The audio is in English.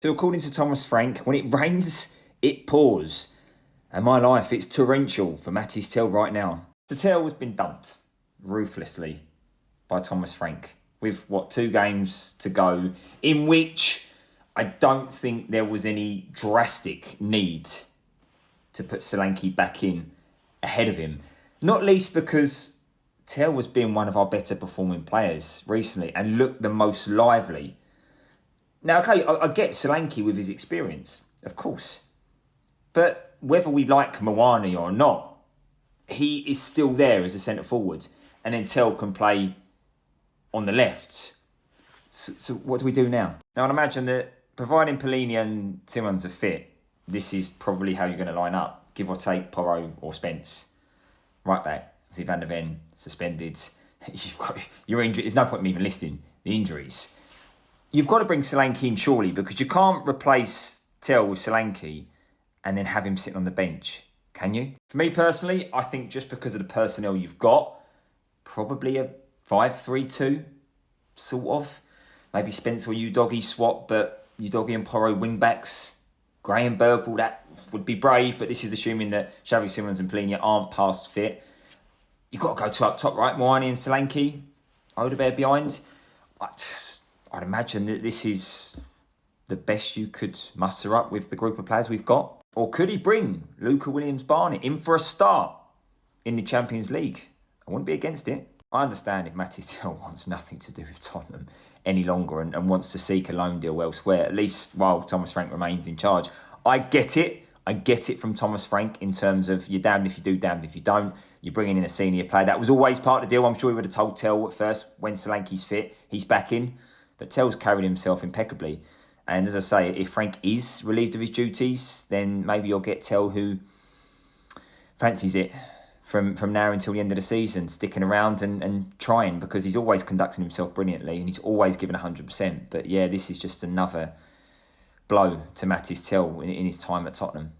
So according to Thomas Frank, when it rains, it pours. And my life, it's torrential for Mathys Tel right now. The Tel has been dumped ruthlessly by Thomas Frank with, 2 games to go, in which I don't think there was any drastic need to put Solanke back in ahead of him. Not least because Tel has been one of our better performing players recently and looked the most lively. Now, okay, I get Solanke with his experience, of course. But whether we like Mwani or not, he is still there as a centre forward. And then Tel can play on the left. So what do we do now? Now, I'd imagine that providing Pellegrini and Tielemans are fit, this is probably how you're going to line up. Give or take Porro or Spence. Right back, see Van der Ven suspended. You've got your injury. There's no point in me even listing the injuries. You've got to bring Solanke in surely, because you can't replace Tel with Solanke and then have him sitting on the bench, can you? For me personally, I think just because of the personnel you've got, probably a 5-3-2, sort of. Maybe Spence or Udogie swap, but Udogie and Porro wing-backs. Graham Bergwall, that would be brave, but this is assuming that Xavi Simons and Pellegrini aren't past fit. You've got to go 2 up top, right? Mwani and Solanke, Odegaard behind. I'd imagine that this is the best you could muster up with the group of players we've got. Or could he bring Luca Williams-Barnett in for a start in the Champions League? I wouldn't be against it. I understand if Mathys Tel wants nothing to do with Tottenham any longer and wants to seek a loan deal elsewhere, at least while Thomas Frank remains in charge. I get it. I get it from Thomas Frank in terms of you're damned if you do, damned if you don't. You're bringing in a senior player. That was always part of the deal. I'm sure he would have told Tel at first when Solanke's fit, he's back in. But Tel's carried himself impeccably. And as I say, if Frank is relieved of his duties, then maybe you'll get Tel who fancies it from now until the end of the season, sticking around and trying, because he's always conducting himself brilliantly and he's always given 100%. But yeah, this is just another blow to Mathys Tel in his time at Tottenham.